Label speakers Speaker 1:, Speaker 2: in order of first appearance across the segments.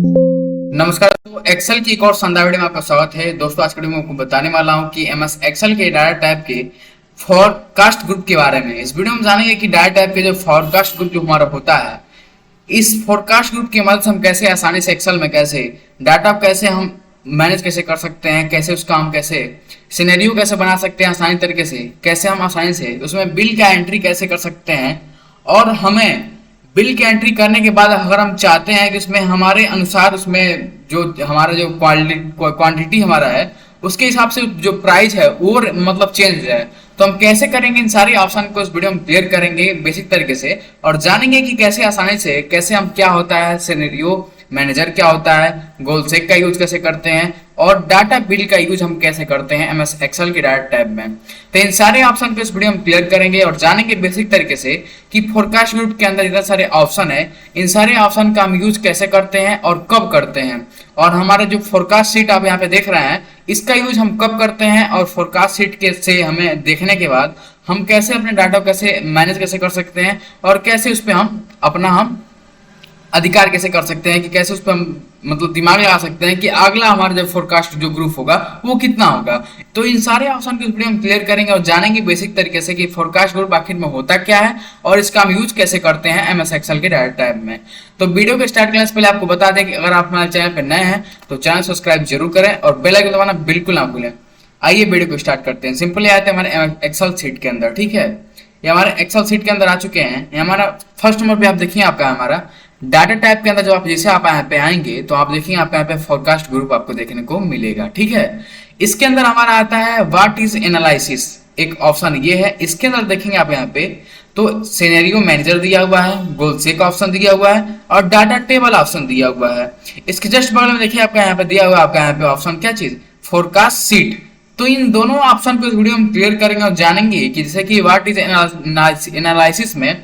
Speaker 1: नमस्कार दोस्तों, एक्सेल की एक और शानदार वीडियो में आपका स्वागत है। दोस्तों आज के वीडियो में आपको बताने वाला हूं कि एमएस एक्सेल के डाटा टाइप के फॉरकास्ट ग्रुप के बारे में। इस वीडियो में जानेंगे कि डाटा टाइप के जो फॉरकास्ट ग्रुप जो हमारा होता है, इस फॉरकास्ट ग्रुप की मदद से हम कैसे आसानी से एक्सेल में कैसे डाटा कैसे हम मैनेज कैसे कर सकते हैं, कैसे उसका हम कैसे सिनेरियो कैसे बना सकते हैं आसानी तरीके से, कैसे हम आसानी से उसमें बिल का एंट्री कैसे कर सकते हैं। और हमें बिल की एंट्री करने के बाद अगर हम चाहते हैं कि उसमें हमारे अनुसार उसमें जो हमारा जो क्वांटिटी हमारा है उसके हिसाब से जो प्राइस है वो मतलब चेंज हो जाए, तो हम कैसे करेंगे। इन सारी ऑप्शन को इस वीडियो में क्लियर करेंगे बेसिक तरीके से और जानेंगे कि कैसे आसानी से कैसे हम क्या होता है सिनेरियो मैनेजर क्या होता है, गोल सेक का यूज कैसे करते हैं और डाटा बिल का यूज हम कैसे करते हैं एमएस एक्सेल के डाटा टैब में। तो इन सारे ऑप्शन को इस वीडियो में क्लियर करेंगे और जानेंगे बेसिक तरीके से कि फोरकास्ट ग्रुप के अंदर इतने सारे ऑप्शन है, इन सारे ऑप्शन का हम यूज कैसे करते हैं और कब करते हैं। और हमारा जो फोरकास्ट शीट आप यहाँ पे देख रहे हैं इसका यूज हम कब करते हैं और फोरकास्ट शीट के से हमें देखने के बाद हम कैसे अपने डाटा को कैसे मैनेज कैसे कर सकते हैं और कैसे उस पर हम अधिकार कैसे कर सकते हैं कि कैसे उस पर हम मतलब दिमाग लगा सकते हैं कि अगला हमारा जब फोरकास्ट जो ग्रुप होगा वो कितना होगा। तो इन सारे ऑप्शन को इस वीडियो में क्लियर करेंगे और जानेंगे बेसिक तरीके से कि फोरकास्ट ग्रुप आखिर में होता क्या है और इसका हम यूज कैसे करते हैं एमएस एक्सेल के डाटा टाइप में। तो वीडियो के स्टार्ट करने से पहले आपको बता दें कि अगर आप हमारे चैनल पर नए हैं तो चैनल सब्सक्राइब जरूर करें और बेल आइकन दबाना बिल्कुल ना भूलें। आइए वीडियो को स्टार्ट करते हैं। सिंपली आते हैं हमारे एक्सेल शीट के अंदर, ठीक है। ये हमारे एक्सेल शीट के अंदर आ चुके हैं। ये हमारा फर्स्ट नंबर पे आप देखिए आपका हमारा डाटा टाइप के अंदर जब आप जैसे आप यहाँ पे आएंगे तो आप देखिए आपका यहाँ पे फोरकास्ट ग्रुप आपको देखने को मिलेगा, ठीक है। इसके अंदर हमारा आता है व्हाट इज एनालिसिस, एक ऑप्शन ये है। इसके अंदर देखेंगे आप यहाँ पे तो सिनेरियो मैनेजर दिया हुआ है, गोल सेक ऑप्शन दिया हुआ है और डाटा टेबल ऑप्शन दिया हुआ है। इसके जस्ट बगल में देखिए आपका यहाँ पे दिया हुआ आपका यहाँ पे ऑप्शन क्या चीज, फोरकास्ट शीट। तो इन दोनों ऑप्शन को इस वीडियो में क्लियर करेंगे और जानेंगे कि जैसे कि व्हाट इज एनालिसिस में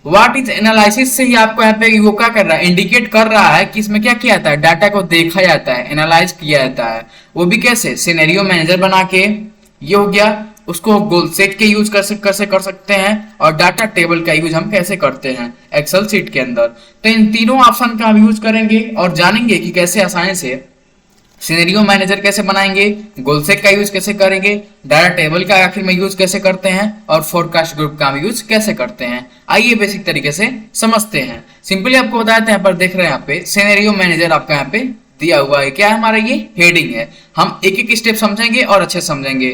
Speaker 1: व्हाट इज एनालिसिस से ही आपको यहाँ पे वो क्या कर रहा है, इंडिकेट कर रहा है कि इसमें क्या किया जाता है, डाटा को देखा जाता है, एनालाइज किया जाता है। वो भी कैसे, सिनेरियो मैनेजर बना के, ये हो गया। उसको गोल सेट के यूज कर सकते हैं और डाटा टेबल का यूज हम कैसे करते हैं एक्सेल शीट के अंदर। तो इन तीनों ऑप्शन का हम यूज करेंगे और जानेंगे कि कैसे आसानी से सिनेरियो मैनेजर कैसे बनाएंगे, गोल सेट का यूज कैसे करेंगे, डाटा टेबल का आखिर में यूज कैसे करते हैं और फोरकास्ट ग्रुप का यूज कैसे करते हैं। आइए बेसिक तरीके से समझते हैं। सिंपली आपको बताते हैं, यहाँ पर देख रहे हैं यहाँ पे सिनेरियो मैनेजर आपका यहाँ पे दिया हुआ है। क्या है हमारा, ये हेडिंग है। हम एक एक स्टेप समझेंगे और अच्छे समझेंगे,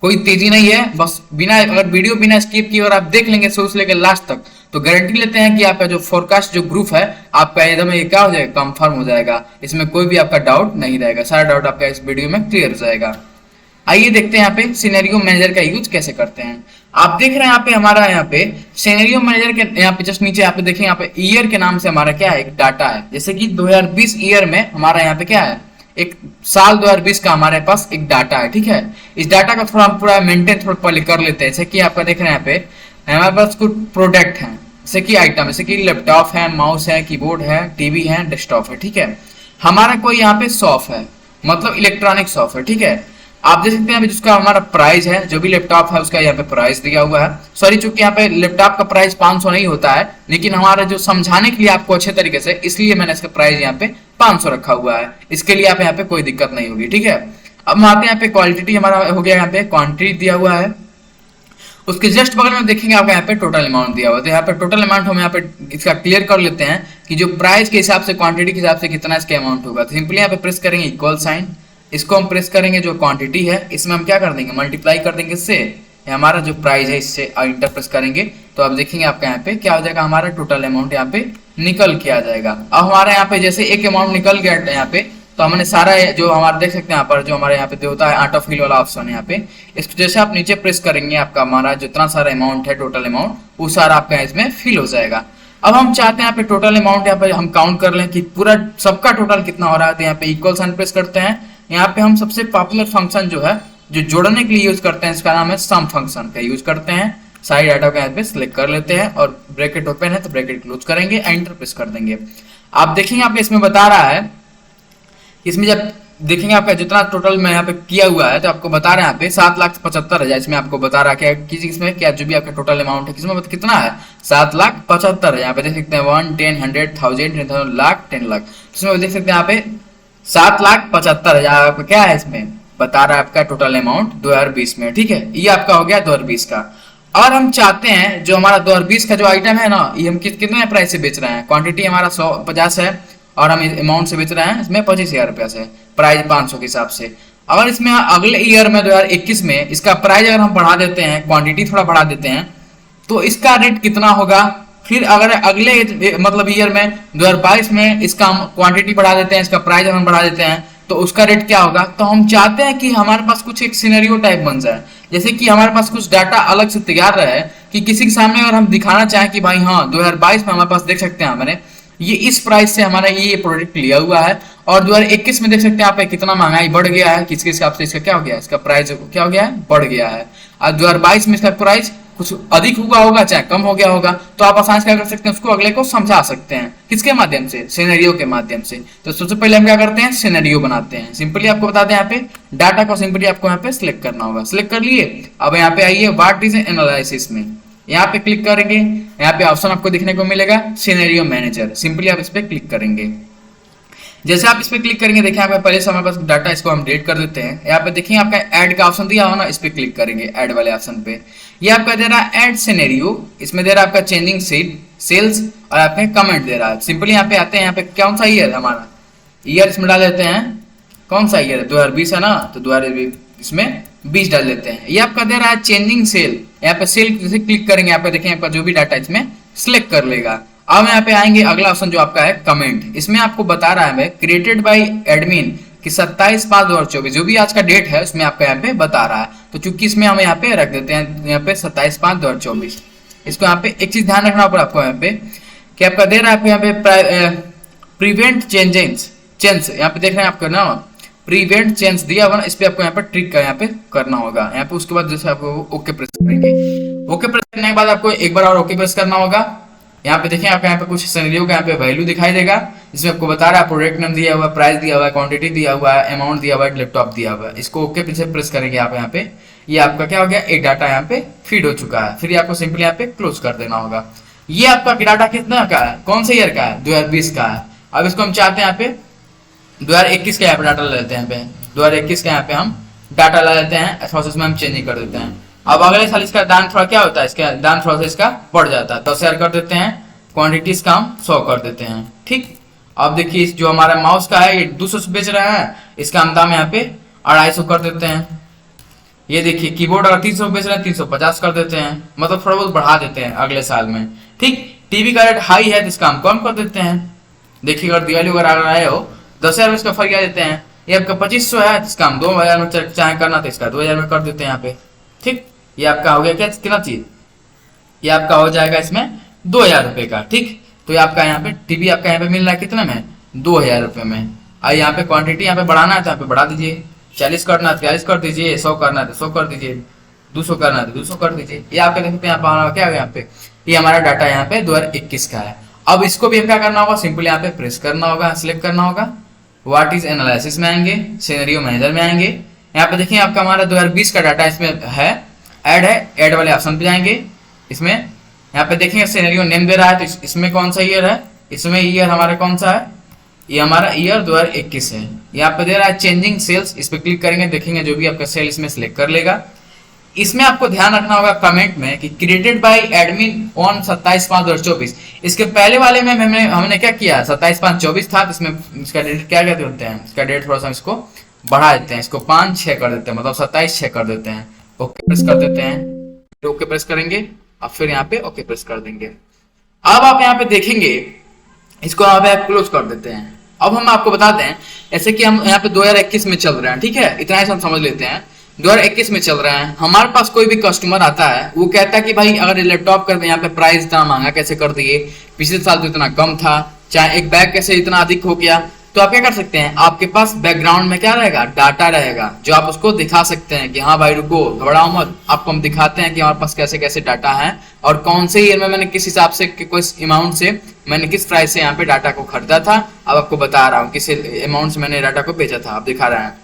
Speaker 1: कोई तेजी नहीं है। बस बिना अगर वीडियो बिना स्किप किए और आप देख लेंगे शुरू से लेकर लास्ट तक तो गारंटी लेते हैं कि आपका जो फोरकास्ट जो ग्रुप है आपका एकदम ये क्या हो जाएगा, कंफर्म हो जाएगा। इसमें कोई भी आपका डाउट नहीं रहेगा, सारा डाउट आपका इस वीडियो में क्लियर हो जाएगा। आइए देखते हैं यहाँ पे सिनेरियो मैनेजर का यूज कैसे करते हैं। आप देख रहे हैं यहाँ पे हमारा यहाँ पे सिनेरियो मैनेजर के यहाँ पे जस्ट नीचे यहाँ पे देखें, यहाँ पे ईयर के नाम से हमारा क्या है, एक डाटा है। जैसे कि 2020 ईयर में हमारा यहाँ पे क्या है, एक साल 2020 का हमारे पास एक डाटा है, ठीक है। इस डाटा का थोड़ा हम पूरा मेंटेन थोड़ा पहले कर लेते हैं। जैसे कि आपका देख रहे हैं यहाँ पे हमारे पास कुछ प्रोडक्ट हैं, जैसे कि आइटम, जैसे कि लैपटॉप है, माउस है, कीबोर्ड है, टीवी है, डेस्कटॉप है, ठीक है। हमारा कोई यहाँ पे शॉप है, मतलब इलेक्ट्रॉनिक शॉप है, ठीक है। आप देख सकते हैं जिसका हमारा प्राइस है, जो भी लैपटॉप है उसका यहाँ पे प्राइस दिया हुआ है। सॉरी, चूंकि यहाँ पे लैपटॉप का प्राइस 500 नहीं होता है, लेकिन हमारा जो समझाने के लिए आपको अच्छे तरीके से, इसलिए मैंने इसका प्राइस यहाँ पे 500 रखा हुआ है। इसके लिए आप यहाँ पे कोई दिक्कत नहीं होगी, ठीक है। अब हम आते हैं यहाँ पे क्वालिटी हमारा हो गया, यहाँ पे क्वांटिटी दिया हुआ है। उसके जस्ट बगल में देखेंगे आपका यहाँ पे टोटल अमाउंट दिया हुआ है। तो यहाँ पे टोटल अमाउंट हम यहाँ पे इसका क्लियर कर लेते हैं कि जो प्राइस के हिसाब से क्वांटिटी के हिसाब से कितना इसका अमाउंट होगा। तो सिंपली यहाँ पे प्रेस करेंगे इक्वल साइन, इसको हम प्रेस करेंगे, जो क्वांटिटी है इसमें हम क्या कर देंगे, मल्टीप्लाई कर देंगे इससे, हमारा जो प्राइस है इससे इंटर प्रेस करेंगे तो आप देखेंगे आपका यहाँ पे क्या हो जाएगा, हमारा टोटल अमाउंट यहाँ पे निकल के आ जाएगा। अब हमारे यहाँ पे जैसे एक अमाउंट निकल गया यहाँ पे, तो हमने सारा जो हमारा देख सकते हैं यहाँ पर जो हमारे यहाँ पे होता है ऑटो फिल वाला ऑप्शन है यहाँ पे, इसको जैसे आप नीचे प्रेस करेंगे आपका हमारा जितना सारा अमाउंट है टोटल अमाउंट वो सारा आपका इसमें फिल हो जाएगा। अब हम चाहते हैं यहाँ पे टोटल अमाउंट यहाँ पे हम काउंट कर लें कि पूरा सबका टोटल कितना हो रहा है। तो यहाँ पे इक्वल साइन प्रेस करते हैं। यहाँ पे हम सबसे पॉपुलर फंक्शन जो है जो जोड़ने के लिए यूज करते हैं इसका नाम है सम फंक्शन का यूज करते हैं। सारी डाटा को यहाँ पे सिलेक्ट कर लेते हैं और ब्रैकेट ओपन है तो ब्रैकेट क्लोज करेंगे, एंटर प्रेस कर देंगे। आप देखेंगे आप इसमें बता रहा है इसमें जब देखेंगे आपका जितना टोटल में यहाँ पे किया हुआ है, तो आपको बता रहे हैं यहाँ पे 7,75,000, इसमें आपको बता रहा है कि इसमें क्या जो भी आपका टोटल अमाउंट है किसमें कितना है 7,75,000। यहाँ पे देख सकते हैं 1, 10, 100, 1000, 10,000, लाख, 10 लाख, इसमें देख सकते हैं यहाँ पे 7,75,000 आपका क्या है इसमें बता रहा है आपका टोटल अमाउंट 2020 में। ठीक है, ये आपका हो गया 2020 का। और हम चाहते हैं जो हमारा 2020 का जो आइटम है ना, ये हम कितने प्राइस से बेच रहे हैं, क्वांटिटी हमारा 150 है और हम अमाउंट से बेच रहे हैं इसमें 25,000 रुपया से, प्राइस 500 के हिसाब से। अगर इसमें अगले ईयर में 2021 में इसका प्राइस अगर हम बढ़ा देते हैं, क्वांटिटी थोड़ा बढ़ा देते हैं, तो इसका रेट कितना होगा। फिर अगर अगले मतलब ईयर में 2022 में इसका हम क्वांटिटी बढ़ा देते हैं, इसका प्राइस हम बढ़ा देते हैं, तो उसका रेट क्या होगा। तो हम चाहते हैं कि हमारे पास कुछ एक सिनेरियो टाइप बन जाए, जैसे कि हमारे पास कुछ डाटा अलग से तैयार रहे कि किसी के सामने अगर हम दिखाना चाहें कि भाई हाँ 2022 में हमारे पास देख सकते हैं हमारे ये इस प्राइस से हमारा ये प्रोडक्ट लिया हुआ है, और 2021 में देख सकते हैं आप कितना महंगाई बढ़ गया है, किसके हिसाब से इसका क्या हो गया, इसका प्राइस क्या हो गया है, बढ़ गया है। और 2022 में इसका प्राइस कुछ अधिक हुआ होगा चाहे कम हो गया होगा, तो आप आसानी से क्या कर सकते हैं, उसको अगले को समझा सकते हैं, किसके माध्यम से, सिनेरियो के माध्यम से। तो सबसे पहले हम क्या करते हैं, सिनेरियो बनाते हैं। सिंपली आपको बताते हैं यहाँ पे डाटा को सिंपली आपको यहाँ पे सिलेक्ट करना होगा। सिलेक्ट कर लिए, अब यहाँ पे आइए व्हाट इज एनालिसिस में, यहाँ पे क्लिक करेंगे, यहाँ पे ऑप्शन आपको देखने को मिलेगा सिनेरियो मैनेजर, सिंपली आप इस पे क्लिक करेंगे। जैसे आप इस पे क्लिक करेंगे, देखिए यहाँ पे पहले से हमारे पास डाटा, इसको हम डिलीट कर देते हैं। यहाँ पे देखिए आपका ऐड का ऑप्शन दिया हुआ ना, इस पे क्लिक करेंगे ऐड वाले ऑप्शन पे। ये आपका दे रहा है ऐड सिनेरियो, इसमें दे रहा है आपका चेंजिंग सेल्स और आपके कमेंट दे रहा है। सिंपली यहाँ पे आते हैं, यहाँ पे कौन सा ईयर हमारा ईयर इसमें डाल देते हैं, कौन सा ईयर है 2020 है ना, तो 2020 इसमें 20 डाल देते हैं। ये आपका दे रहा है चेंजिंग सेल, यहाँ पे सेल जैसे क्लिक करेंगे, यहाँ पे देखिए आपका जो भी डाटा इसमें सिलेक्ट कर लेगा। अब यहाँ पे आएंगे, अगला ऑप्शन जो आपका है कमेंट, इसमें आपको बता रहा है क्रिएटेड बाय एडमिन कि 27/5/2024 जो भी आज का डेट है उसमें आपका यहाँ पे बता रहा है। तो चूंकि इसमें हम यहाँ पे रख देते हैं यहाँ पे 27/5/2024। इसको यहाँ पे एक चीज ध्यान रखना होगा आपको यहाँ पे कि आपका दे रहा है आपको यहाँ पे प्रिवेंट चेंज, यहाँ पे देख रहे हैं आपको ना प्रिवेंट चेंज दिया हुआ ना, इस पे आपको यहाँ पे ट्रिक का यहाँ पे करना होगा। यहाँ पे उसके बाद जैसे आपको ओके प्रेस करेंगे, ओके प्रेस करने के बाद आपको एक बार और ओके प्रेस करना होगा। यहाँ पे देखिए आपको यहाँ पे कुछ सिनेरियो का यहाँ पे वैल्यू दिखाई देगा, जिसमें आपको बता रहा है प्रोडक्ट नेम दिया हुआ है, प्राइस दिया हुआ है, क्वांटिटी दिया हुआ है, अमाउंट दिया हुआ है, लैपटॉप दिया हुआ है। इसको ओके पे प्रेस करेंगे आप यहाँ पे, ये आपका क्या हो गया, एक डाटा यहाँ पे फीड हो चुका है। फिर आपको सिंपली यहाँ पे क्लोज कर देना होगा। ये आपका डाटा कितना का है, कौन से ईयर का है, 2020 का है। अब इसको हम चाहते हैं यहाँ पे 2021 का यहाँ पे डाटा ले लेते हैं, 2021 का यहाँ पे हम डाटा ला लेते हैं, थोड़ा सा इसमें हम चेंजिंग कर देते हैं। अब अगले साल इसका दाम थोड़ा क्या होता है, इसका दाम थोड़ा सा इसका बढ़ जाता है, 10,000 कर देते हैं, क्वांटिटी इसका हम 100 कर देते हैं। ठीक, अब देखिए जो हमारा माउस का है ये 200 से बेच रहा है, इसका हम दाम यहाँ पे 250 कर देते हैं। ये देखिए कीबोर्ड अगर 300 बेच रहे हैं 350 कर देते हैं, मतलब थोड़ा बहुत बढ़ा देते हैं अगले साल में। ठीक, टीवी का रेट हाई है तो इसका हम कम कर देते हैं। देखिए अगर दिवाली वगैरह अगर आए हो 10,000 में इसका फर्क देते हैं। ये आपका 2500 है तो इसका हम 2,000 में चाहे करना था इसका 2,000 में कर देते हैं यहाँ पे। ठीक, ये आपका हो गया क्या, कितना चीज, ये आपका हो जाएगा इसमें 2,000 रुपए का। ठीक, तो ये आपका यहाँ पे टीवी आपका यहाँ पे मिल रहा है कितना में, 2,000 रुपए में। और यहाँ पे क्वांटिटी यहाँ पे बढ़ाना है तो यहाँ पे बढ़ा दीजिए, 40 करना है 40 कर दीजिए, 100 करना है तो 100 कर दीजिए, 200 करना है तो 200 कर दीजिए। ये आपके देखते हैं क्या है यहाँ पे, ये हमारा डाटा यहाँ पे 2021 का है। अब इसको भी क्या करना होगा, सिंपली यहाँ पे प्रेस करना होगा, सिलेक्ट करना होगा, व्हाट इज एनालिसिस में आएंगे, सिनेरियो मैनेजर में आएंगे। यहाँ पे देखिए आपका हमारा 2020 का डाटा इसमें है, ऐड वाले ऑप्शन पे जाएंगे। इसमें यहाँ पे देखेंगे सिनेरियो नेम दे रहा है, तो इसमें कौन सा ईयर है, इसमें ईयर हमारा कौन सा है, ये हमारा ईयर 2021 है। यहाँ पे दे रहा है चेंजिंग सेल्स, इस पे क्लिक करेंगे, देखेंगे जो भी आपका सेल इसमें सिलेक्ट कर लेगा। इसमें आपको ध्यान रखना होगा कमेंट में कि क्रिएटेड बाय एडमिन ऑन 27/5/2024। इसके पहले वाले में हमने क्या किया, 27/5/24 था, तो इसमें इसका डेट क्या कहते होते हैं, इसका डेट थोड़ा सा इसको बढ़ा देते हैं, इसको 5/6 कर देते हैं, मतलब 27/6 कर देते हैं। ओके प्रेस कर देते हैं, ओके प्रेस करेंगे, अब फिर यहाँ पे ओके प्रेस कर देंगे। अब आप यहाँ पे देखेंगे, इसको यहाँ पे क्लोज कर देते हैं। अब हम आपको बताते हैं, ऐसे कि हम यहाँ पे 2021 में चल रहे हैं, ठीक है, इतना ही हम समझ लेते हैं। 2021 में चल रहा है, हमारे पास कोई भी कस्टमर आता है, वो कहता है कि भाई अगर लैपटॉप कर यहाँ पे प्राइस इतना महंगा कैसे कर दिए, पिछले साल तो इतना कम था, चाहे एक बैग कैसे इतना अधिक हो गया। तो आप क्या कर सकते हैं, आपके पास बैकग्राउंड में क्या रहेगा, डाटा रहेगा, जो आप उसको दिखा सकते हैं कि हाँ भाई रुको घबराओ मत, आपको हम दिखाते हैं कि हमारे पास कैसे कैसे डाटा है और कौन से ईयर में मैंने किस हिसाब से किस अमाउंट से मैंने किस प्राइस से यहाँ पे डाटा को खरीदा था। अब आपको बता रहा हूँ किस अमाउंट से मैंने डाटा को बेचा था, आप दिखा रहे हैं।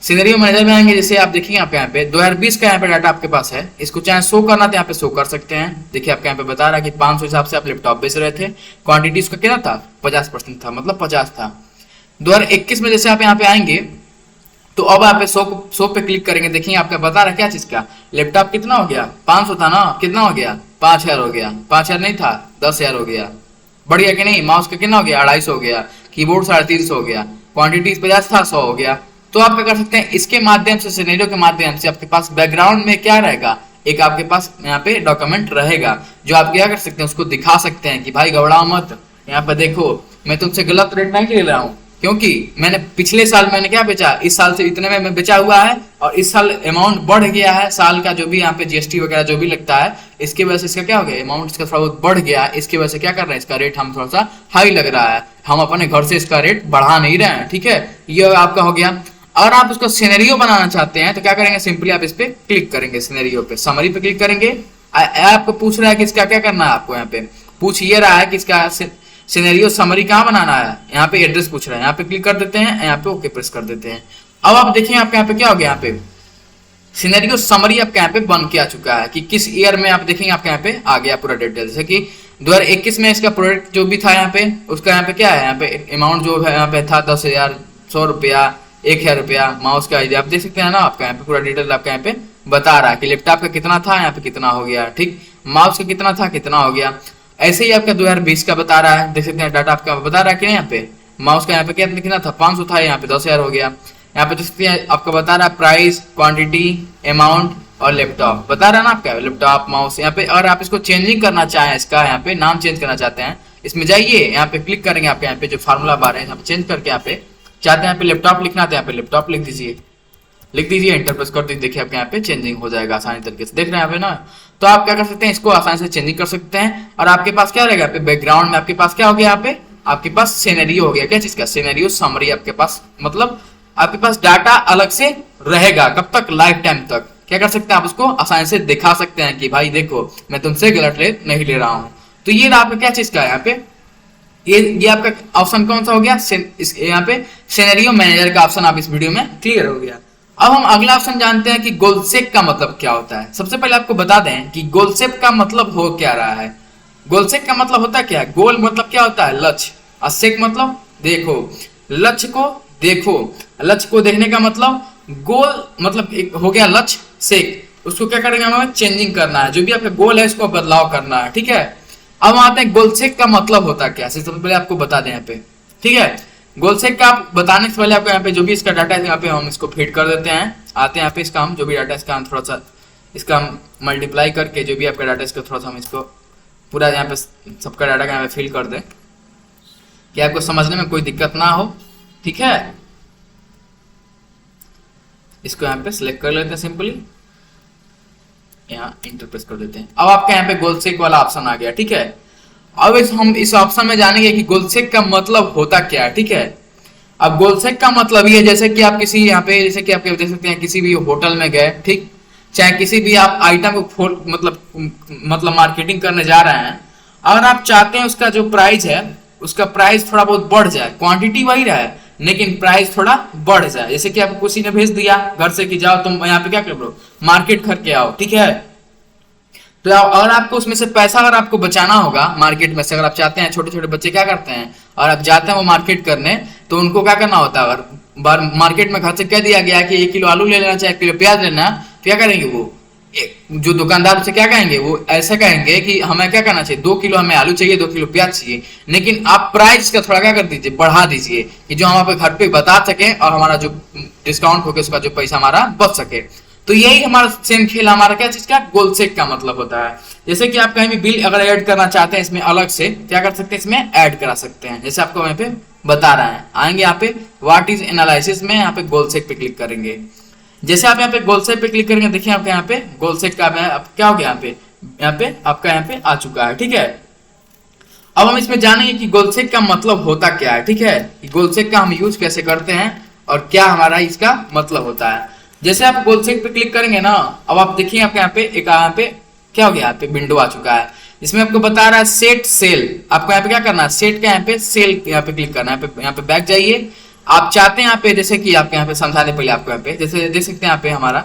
Speaker 1: सिनेरियो मैनेजर में आएंगे, जैसे आप देखिए आपके यहाँ पे 2020 का यहाँ पे डाटा आपके पास है, इसको चाहे शो करना तो यहाँ पे शो कर सकते हैं। देखिए आपके यहाँ पे बता रहा है कि 500 हिसाब से आप लैपटॉप बेच रहे थे, क्वांटिटी उसका कितना था, 50% था, मतलब 50 था। 2021 में जैसे आप यहाँ पे आएंगे तो अब आप शो पे क्लिक करेंगे, देखिए आपका बता रहा है क्या चीज का, लैपटॉप कितना हो गया, 500 था ना, कितना हो गया, 5000 हो गया, 5000 नहीं था 10,000 हो गया, बढ़िया कि नहीं। माउस का कितना हो गया, 250 हो गया, कीबोर्ड 350 हो गया, क्वांटिटी 50 था, 100 हो गया। तो आप क्या कर सकते हैं, इसके माध्यम से, सिनेरियो के माध्यम से आपके पास बैकग्राउंड में क्या रहेगा, एक आपके पास यहाँ पे डॉक्यूमेंट रहेगा, जो आप क्या कर सकते हैं, उसको दिखा सकते हैं कि भाई घबराओ मत, यहाँ पे देखो मैं तुमसे गलत रेट नहीं ले रहा हूँ, क्योंकि मैंने पिछले साल मैंने क्या बेचा, इस साल से इतने में मैं बेचा हुआ है और इस साल अमाउंट बढ़ गया है, साल का जो भी यहाँ पे जीएसटी वगैरह जो भी लगता है, इसकी वजह से इसका क्या हो गया, अमाउंट इसका थोड़ा बहुत बढ़ गया है, इसकी वजह से क्या कर रहे हैं, इसका रेट हम थोड़ा सा हाई लग रहा है, हम अपने घर से इसका रेट बढ़ा नहीं रहे हैं, ठीक है, ये आपका हो गया। और आप उसको सिनेरियो बनाना चाहते हैं तो क्या करेंगे, सिंपली आप इस पे क्लिक करेंगे, सिनेरियो पे, समरी पे क्लिक करेंगे। आपको पूछ रहा है कि इसका क्या करना है, आपको यहाँ पे पूछ ये रहा है कि इसका सिनेरियो समरी कहाँ बनाना है, यहाँ पे एड्रेस पूछ रहा है, यहाँ पे क्लिक कर देते हैं, यहाँ पे ओके प्रेस कर देते हैं। अब आप देखिए आपके यहाँ पे क्या हो गया, यहाँ पे सिनेरियो समरी आपके यहाँ पे बन के आ चुका है कि किस ईयर में, आप देखेंगे आपके यहाँ पे आ गया पूरा डिटेल, जैसे कि 2021 में इसका प्रोडक्ट जो भी था यहाँ पे, उसका यहाँ पे क्या है, यहाँ पे अमाउंट जो है यहाँ पे था 10,000, 100 रुपया, 1,000 रुपया, माउस का आईडी आप देख सकते हैं ना, आपका यहाँ पे पूरा डिटेल आपका यहाँ पे बता रहा है कि लैपटॉप का कितना था, यहाँ पे कितना हो गया, ठीक, माउस का कितना था, कितना हो गया। ऐसे ही आपका 2020 का बता रहा है, देख सकते हैं डाटा आपका बता रहा है कि नहीं, यहाँ पे माउस का यहाँ पे कितना था, 500 था, यहाँ पे 10,000 हो गया। यहाँ पे देख सकते हैं आपका बता रहा है प्राइस, क्वांटिटी, अमाउंट और लैपटॉप बता रहा है ना आपका, लैपटॉप, माउस। यहाँ पे अगर आप इसको चेंजिंग करना चाहें, इसका यहाँ पे नाम चेंज करना चाहते हैं, इसमें जाइए, यहाँ पे क्लिक करेंगे, आपके यहाँ पे जो फार्मूला बार है यहाँ पे चेंज करके, यहाँ पे चाहते हैं यहाँ पे लैपटॉप लिखना, तो यहाँ पे लैपटॉप लिख दीजिए, एंटर प्रेस कर दीजिए, देखिए आपके यहाँ पे चेंजिंग हो जाएगा आसानी तरीके से, देख रहे हैं यहाँ पे ना। तो आप क्या कर सकते हैं, इसको आसानी से चेंजिंग कर सकते हैं। और आपके पास क्या रहेगा, यहाँ पे बैकग्राउंड में आपके पास क्या हो गया, यहाँ पे आपके पास सिनेरियो हो गया, क्या चीज का, सिनेरियो समरी आपके पास, मतलब आपके पास डाटा अलग से रहेगा, कब तक, लाइफ टाइम तक। क्या कर सकते हैं, आप उसको आसानी से दिखा सकते हैं कि भाई देखो मैं तुमसे गलत रेट नहीं ले रहा हूँ। तो ये आपका क्या चीज का है, यहाँ पे ये आपका ऑप्शन कौन सा हो गया, यहाँ पे सिनेरियो मैनेजर का ऑप्शन आप इस वीडियो में क्लियर हो गया। अब हम अगला ऑप्शन जानते हैं कि गोलसेक का मतलब क्या होता है। सबसे पहले आपको बता दें कि गोलसेक का मतलब हो क्या रहा है। गोलसेक का मतलब होता क्या है, गोल मतलब क्या होता है, लक्ष्य, और सेक मतलब देखो, लक्ष्य को देखो, लक्ष्य को देखने का मतलब, गोल मतलब एक हो गया लक्ष्य, सेक उसको क्या करेंगे, हमें चेंजिंग करना है, जो भी आपका गोल है इसको बदलाव करना है, ठीक है। अब आते हैं गोलसेक का मतलब होता क्या है, सबसे पहले आपको बता दें यहाँ पे, ठीक है। गोलसेक का आप बताने से पहले आपको यहाँ पे जो भी इसका डाटा है यहाँ पे हम इसको फीड कर देते हैं। आते हैं यहाँ पे इसका हम जो भी डाटा है इसका हम थोड़ा सा इसका हम मल्टीप्लाई करके जो भी आपका डाटा है इसको थोड़ा सा हम इसको पूरा यहाँ पे सबका डाटा का यहाँ पे फिल कर दें कि आपको समझने में कोई दिक्कत ना हो, ठीक है। इसको यहाँ पे सिलेक्ट कर लेते हैं, सिंपली यहाँ इंटर प्रेस कर देते हैं। अब आपका यहाँ पे गोलसेक वाला ऑप्शन आ गया, ठीक है। अब हम इस ऑप्शन में जानेंगे कि गोलसेक का मतलब होता क्या है, ठीक है। अब गोलसेक का मतलब ये, जैसे कि आप किसी यहाँ पे, जैसे कि आप देख सकते हैं किसी भी होटल में गए, ठीक, चाहे किसी भी आप आइटम को मतलब मार्केटिंग करने जा रहे हैं, अगर आप चाहते हैं उसका जो प्राइस है उसका प्राइस थोड़ा बहुत बढ़ जाए, क्वांटिटी वही रहे लेकिन प्राइस थोड़ा बढ़ जाए, जैसे कि आपको किसी ने भेज दिया घर से कि जाओ तुम यहाँ पे क्या करो, मार्केट करके आओ, ठीक है। तो अगर आपको उसमें से पैसा अगर आपको बचाना होगा मार्केट में से, अगर आप चाहते हैं, छोटे छोटे बच्चे क्या करते हैं और आप जाते हैं वो मार्केट करने, तो उनको क्या करना होता है, अगर मार्केट में घर से कह दिया गया कि 1 किलो आलू ले लेना, चाहे 1 किलो प्याज लेना, तो क्या करेंगे वो जो दुकानदार से क्या कहेंगे, वो ऐसा कहेंगे कि हमें क्या करना चाहिए, 2 किलो हमें आलू चाहिए, 2 किलो प्याज चाहिए, लेकिन आप प्राइस का थोड़ा क्या कर दीजिए, बढ़ा दीजिए कि जो हम आप घर पे बता सके और हमारा जो डिस्काउंट होगा उसका जो पैसा हमारा बच सके। तो यही हमारा सेम खेल, हमारा क्या चीज का, गोलसेक का मतलब होता है। जैसे कि आप कहीं भी बिल अगर ऐड करना चाहते हैं इसमें अलग से क्या कर सकते हैं, इसमें ऐड करा सकते हैं, जैसे आपको यहाँ पे बता रहा है। आएंगे यहाँ पे व्हाट इज एनालिसिस में, यहाँ पे गोलसेक पे क्लिक करेंगे। जैसे आप यहाँ पे गोलसेक पे क्लिक करेंगे, देखिए आपके यहाँ पे गोलसेक का क्या हो गया, यहाँ पे आपका यहाँ पे आ चुका है, ठीक है। अब हम इसमें जानेंगे कि गोलसेक का मतलब होता क्या है, ठीक है, कि गोलसेक का हम यूज कैसे करते हैं और क्या हमारा इसका मतलब होता है। जैसे आप गोलसेक पे क्लिक करेंगे ना, अब आप देखिए आपके यहाँ पे एक यहाँ पे क्या हो गया, यहाँ पे विंडो आ चुका है। इसमें आपको बता रहा है सेट सेल। आपको यहाँ पे क्या करना है, सेट का यहाँ पे सेल यहाँ पे क्लिक करना है। यहाँ पे बैक जाइए। आप चाहते हैं यहाँ पे, जैसे कि आपके यहाँ पे समझा दे पहले आपको, यहाँ पे जैसे देख सकते हैं यहाँ पे हमारा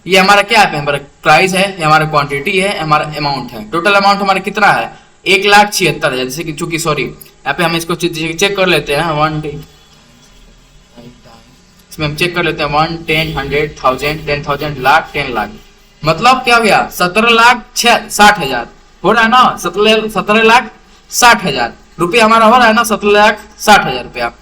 Speaker 1: ये हमारा क्या है, हमारा प्राइस है, हमारा क्वांटिटी है, हमारा अमाउंट है। टोटल अमाउंट हमारा कितना है, 1,76,000। जैसे कि चूंकि सॉरी यहाँ पे हम इसको चेक कर लेते हैं, इसमें हम चेक कर लेते हैं 1, 10, 100,000, 10,000, लाख, 10 लाख। मतलब क्या हो गया, 17,60,000 हो रहा है ना, 17,60,000 रुपया हमारा हो रहा है ना, 17,60,000 रुपया।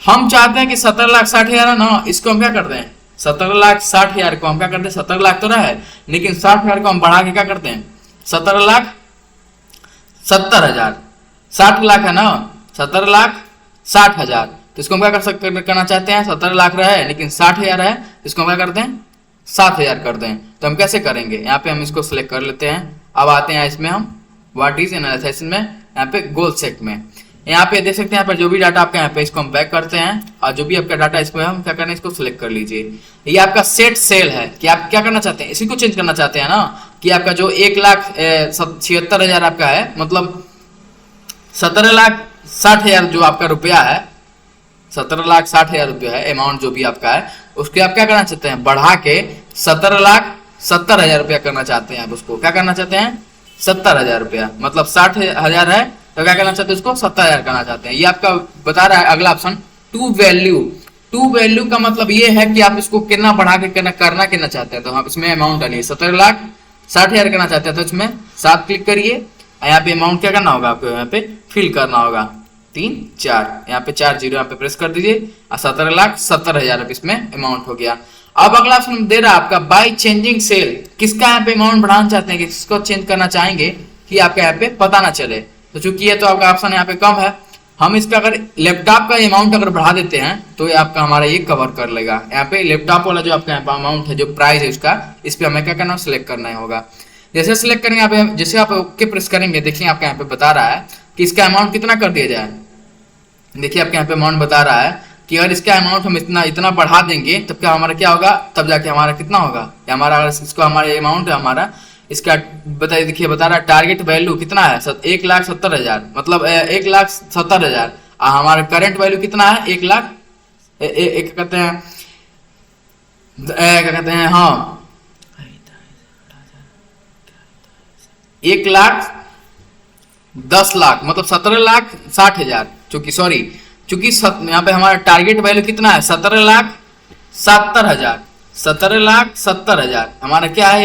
Speaker 1: हम चाहते हैं कि 17,60,000 है ना, इसको हम क्या करते हैं, 17,60,000 को हम क्या करते हैं, 17 लाख तो रहा है लेकिन 60,000 को हम बढ़ा के क्या करते हैं, 17,70,000। 60 लाख है ना, 17,60,000। तो इसको हम क्या करना चाहते हैं, 17 लाख रहा है लेकिन 60,000 है, इसको हम क्या करते हैं, 7,000 करते हैं। तो हम कैसे करेंगे, यहाँ पे हम इसको सिलेक्ट कर लेते हैं। अब आते हैं इसमें हम व्हाट इज एनालिसिस में, यहाँ पे गोलसेक में। यहाँ पे देख सकते हैं, यहाँ पर जो भी डाटा आपका यहाँ पे इसको हम बैक करते हैं और जो भी आपका डाटा इसको हम क्या करना है, इसको सिलेक्ट कर लीजिए। ये आपका सेट सेल है कि आप क्या करना चाहते हैं, इसी को चेंज करना चाहते हैं ना, कि आपका जो 1,76,000 आपका है, मतलब 17,60,000 जो आपका रुपया है, 17,60,000 रुपया है अमाउंट जो भी आपका है, उसके आप क्या करना चाहते हैं, बढ़ा के 17,70,000 रुपया करना चाहते हैं। आप उसको क्या करना चाहते हैं, 70,000 रुपया, मतलब 60,000 है तो क्या करना चाहते हैं, उसको 70,000 करना चाहते हैं। ये आपका बता रहा है अगला option, two value. Two value का मतलब ये है कि आप इसको कितना बढ़ा के करना कितना चाहते हैं। तो आप इसमें अमाउंट डालिए, 17,60,000 करना चाहते हैं तो इसमें 7 क्लिक करिए। यहाँ पे अमाउंट क्या करना होगा, आपको यहाँ पे फिल करना होगा 3, 4, यहाँ पे 4 जीरो यहाँ पे प्रेस कर दीजिए और 17,70,000 इसमें अमाउंट हो गया। अब अगला ऑप्शन दे रहा है आपका बाय चेंजिंग सेल। किसका यहाँ पे अमाउंट बढ़ाना चाहते हैं, किसको चेंज करना चाहेंगे कि आपका यहाँ पे पता ना चले। तो चूंकि ये तो आपका ऑप्शन यहाँ पे कम है, हम इसका अगर लैपटॉप का अमाउंट अगर बढ़ा देते हैं तो ये आपका हमारा ये कवर कर लेगा। यहाँ पे लैपटॉप वाला जो आपका अमाउंट है, जो प्राइस है उसका, इस पे हमें क्या करना है, सिलेक्ट करना होगा। जैसे सिलेक्ट करेंगे यहाँ पे, जैसे आप ओके प्रेस करेंगे, देखिए आपका यहाँ पे बता रहा है कि इसका अमाउंट कितना कर दिया जाए। देखिए आपके यहाँ पे अमाउंट बता रहा है कि अगर इसका अमाउंट हम इतना बढ़ा देंगे तब क्या हमारा क्या होगा, तब जाके हमारा कितना होगा, हमारा अगर इसको हमारा अमाउंट है हमारा इसका बताइए, देखिए बता रहा है टारगेट वैल्यू कितना है, 1,70,000, मतलब 1,70,000। हमारा करंट वैल्यू कितना है, 1 लाख एक कहते हैं, क्या कहते हैं, हाँ 1,10,00,000, मतलब 17,60,000। चूंकि सॉरी चूंकि यहाँ पे हमारा टारगेट वैल्यू कितना है, 17,70,000। 17,70,000 हमारा क्या है,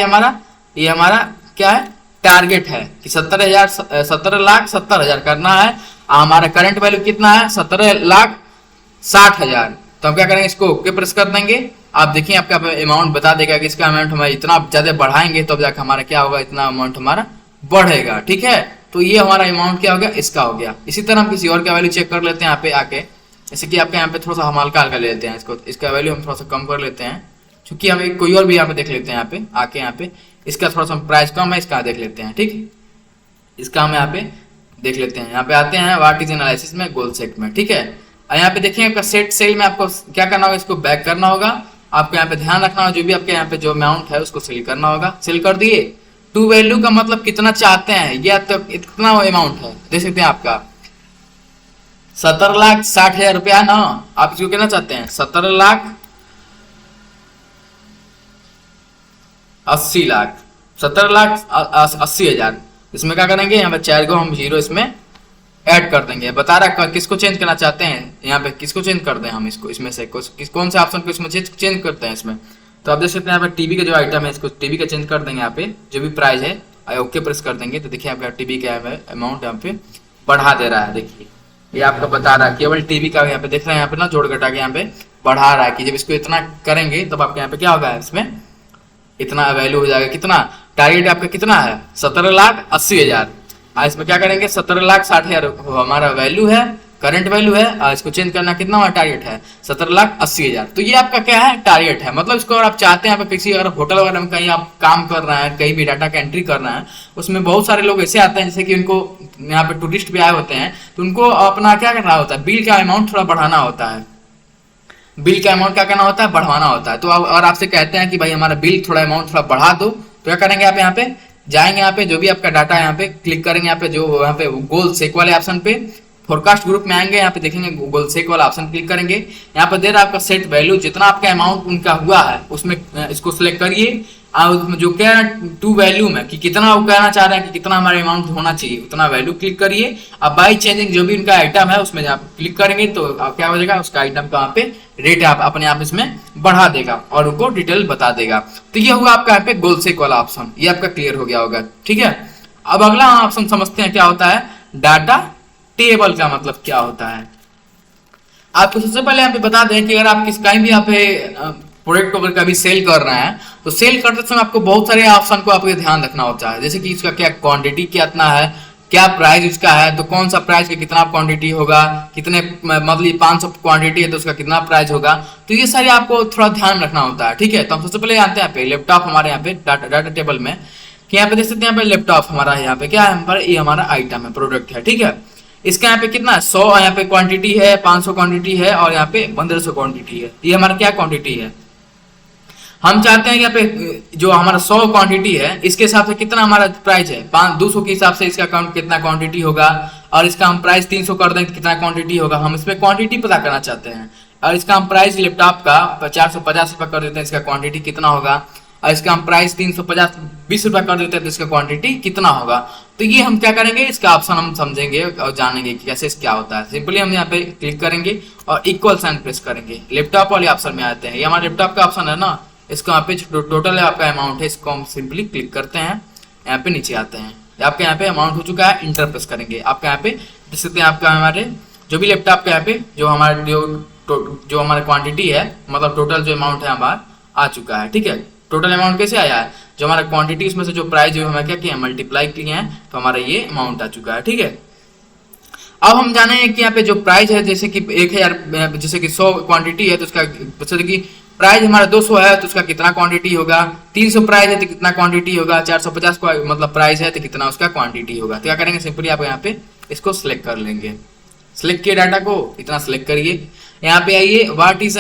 Speaker 1: ये हमारा क्या है, टारगेट है कि 17,70,000 करना है। हमारा करंट वैल्यू कितना है, 17,60,000। तो हम क्या करेंगे, इसको ओके प्रेस कर देंगे। आप देखिए आपका अमाउंट बता देगा कि इसका अमाउंट हम इतना ज्यादा बढ़ाएंगे तो जाकर हमारा क्या होगा, इतना अमाउंट हमारा बढ़ेगा। ठीक है, तो ये हमारा अमाउंट क्या हो गया, इसका हो गया। इसी तरह हम किसी और का वैल्यू चेक कर लेते हैं यहाँ पे आके। जैसे कि आपके यहाँ पे थोड़ा सा हम हल्का हल्का ले लेते हैं इसको, इसका वैल्यू हम थोड़ा सा कम कर लेते हैं, क्योंकि हमें कोई और भी यहाँ पे देख लेते हैं। यहाँ पे आके यहाँ पे इसका थोड़ा सा प्राइस कम है, इसका देख लेते हैं। ठीक, इसका हम यहाँ पे देख लेते हैं। यहाँ पे आते हैं व्हाट इज एनालिसिस में, गोलसेक में। ठीक है, और यहाँ पे देखिए आपका सेट सेल में आपको क्या करना होगा, इसको बैक करना होगा। आपको यहाँ पे ध्यान रखना होगा, जो भी आपके यहाँ पे जो अमाउंट है उसको सेल करना होगा। सेल कर दिए। टू वैल्यू का मतलब कितना चाहते हैं, या तो इतना अमाउंट है, देख सकते हैं आपका 17,60,000 रुपया ना, आप इसको कितना चाहते हैं, 17,80,00,000, 17,80,000। इसमें क्या करेंगे, यहाँ पे 4 को हम जीरो इसमें ऐड कर देंगे। बता रहा है किसको चेंज करना चाहते हैं, यहाँ पे किसको चेंज कर दें हम इसको, इसमें से कौन से ऑप्शन को इसमें चेंज करते हैं इसमें। तो आप देख सकते हैं यहाँ पे टीवी का जो आइटम है, इसको टीवी का चेंज कर देंगे। यहाँ पे जो भी प्राइस है ओके प्रेस कर देंगे तो देखिए आपका टीवी का अमाउंट यहाँ पे बढ़ा दे रहा है। देखिए ये आपका बता रहा है केवल टीवी का, यहाँ पे देख रहे हैं यहाँ पे ना जोड़ घटा के यहाँ पे बढ़ा रहा है कि जब इसको इतना करेंगे तब आपके यहाँ पे क्या होगा, इसमें इतना वैल्यू हो जाएगा। कितना टारगेट आपका कितना है, 17,80,000। इसमें क्या करेंगे, 17,60,000 हमारा वैल्यू है, करंट वैल्यू है और इसको चेंज करना कितना हुआ, टारगेट है 17,80,000। तो ये आपका क्या है, टारगेट है। मतलब इसको अगर आप चाहते हैं, किसी अगर होटल वगैरह में कहीं आप काम कर रहे हैं, कहीं भी डाटा का एंट्री कर रहे हैं, उसमें बहुत सारे लोग ऐसे आते हैं जैसे कि उनको यहाँ पे टूरिस्ट भी आए होते हैं, तो उनको अपना क्या करना होता है, बिल का अमाउंट थोड़ा बढ़ाना होता है। बिल का अमाउंट क्या करना होता है, बढ़वाना होता है। तो और आपसे कहते हैं कि भाई हमारा बिल थोड़ा अमाउंट थोड़ा बढ़ा दो, तो क्या करेंगे आप यहाँ पे जाएंगे, यहाँ पे जो भी आपका डाटा है यहाँ पे क्लिक करेंगे, यहाँ पे जो यहाँ पे गोल सेक वाले ऑप्शन पे फोरकास्ट ग्रुप में आएंगे, यहाँ पे देखेंगे गूगल सेक वाला ऑप्शन क्लिक करेंगे। यहाँ पे दे रहा है आपका सेट वैल्यू, जितना आपका अमाउंट उनका हुआ है उसमें इसको सिलेक्ट करिए। जो कह रहा है टू वैल्यू में कि कितना वो कहना चाह रहे हैं कि कितना हमारा अमाउंट होना चाहिए, उतना वैल्यू क्लिक करिए। अब बाई चेंजिंग जो भी उनका आइटम है उसमें आप क्लिक करेंगे तो क्या हो जाएगा, उसका आइटम का वहाँ पे रेट आप अपने आप इसमें बढ़ा देगा और उनको डिटेल बता देगा। तो ये हुआ आपका यहाँ पे गोल सेक वाला ऑप्शन, ये आपका क्लियर हो गया होगा। ठीक है, अब अगला ऑप्शन समझते हैं क्या होता है, डाटा टेबल का मतलब क्या होता है। आपको सबसे पहले यहाँ पे बता दें कि अगर आप कहीं भी यहाँ पे प्रोडक्ट को अगर कभी सेल कर रहे हैं, तो सेल करते समय आपको बहुत सारे ऑप्शन को आपको ध्यान रखना होता है। जैसे कि इसका क्या क्वांटिटी कितना है, क्या प्राइस इसका है, तो कौन सा प्राइस का कितना क्वांटिटी होगा, कितने मतलब 500 क्वांटिटी है तो उसका कितना प्राइस होगा। तो ये सारे आपको थोड़ा ध्यान रखना होता है। ठीक है, तो हम सबसे पहले आते हैं यहाँ पे लैपटॉप हमारे यहाँ पे डाटा टेबल में, कि यहाँ पे देख सकते हैं यहाँ पे लैपटॉप हमारा यहाँ पे क्या है, हमारा ये हमारा आइटम है, प्रोडक्ट है। ठीक है, इसका यहाँ पे कितना 100 यहाँ पे क्वांटिटी है, 500 क्वांटिटी है और यहाँ पे 1500 क्वांटिटी है। ये हमारा क्या क्वांटिटी है, हम चाहते हैं यहाँ पे जो हमारा 100 क्वांटिटी है इसके हिसाब से कितना हमारा प्राइस है, 200 के हिसाब से इसका कितना क्वांटिटी होगा, और इसका हम प्राइस 300 कर दें कितना क्वांटिटी होगा। हम इसमें क्वांटिटी पता करना चाहते हैं, और इसका हम प्राइस लैपटॉप का 450 रुपये कर देते हैं, इसका क्वांटिटी कितना होगा, और इसका हम प्राइस 20 रुपये कर देते हैं तो इसका क्वांटिटी कितना होगा। तो ये हम क्या करेंगे, इसका ऑप्शन हम समझेंगे और जानेंगे कि कैसे क्या होता है। सिंपली हम यहाँ पे क्लिक करेंगे और इक्वल साइन प्रेस करेंगे, लैपटॉप वाले ऑप्शन में आते हैं। ये हमारा लैपटॉप का ऑप्शन है ना, इसको यहाँ पे टोटल है आपका अमाउंट है, इसको हम सिंपली क्लिक करते हैं, यहाँ पे नीचे आते हैं, आपके यहाँ पे अमाउंट हो चुका है, इंटर प्रेस करेंगे। आपके यहाँ पे देख सकते हैं आपका हमारे जो भी लैपटॉप के यहाँ पे जो हमारा जो हमारा क्वांटिटी है, मतलब टोटल जो अमाउंट है हमारा आ चुका है। ठीक है, टोटल अमाउंट कैसे आया है, जो हमारा क्वांटिटी उसमें से जो प्राइस जो हमें क्या किया मल्टीप्लाई किए हैं तो हमारा ये अमाउंट आ चुका है। ठीक है, अब हम जाने हैं कि यहाँ पे जो प्राइस है, जैसे कि 1000 जैसे कि 100 क्वांटिटी है तो उसका जैसे कि प्राइस हमारा 200 है तो उसका कितना क्वांटिटी होगा, 300 प्राइस है तो कितना क्वांटिटी होगा, 450 का मतलब प्राइस है तो कितना उसका क्वांटिटी होगा। तो क्या करेंगे, सिंपली आप यहाँ पे इसको सिलेक्ट कर लेंगे। सिलेक्ट किए डाटा को, इतना सिलेक्ट करिए, यहाँ पे आइए व्हाट इज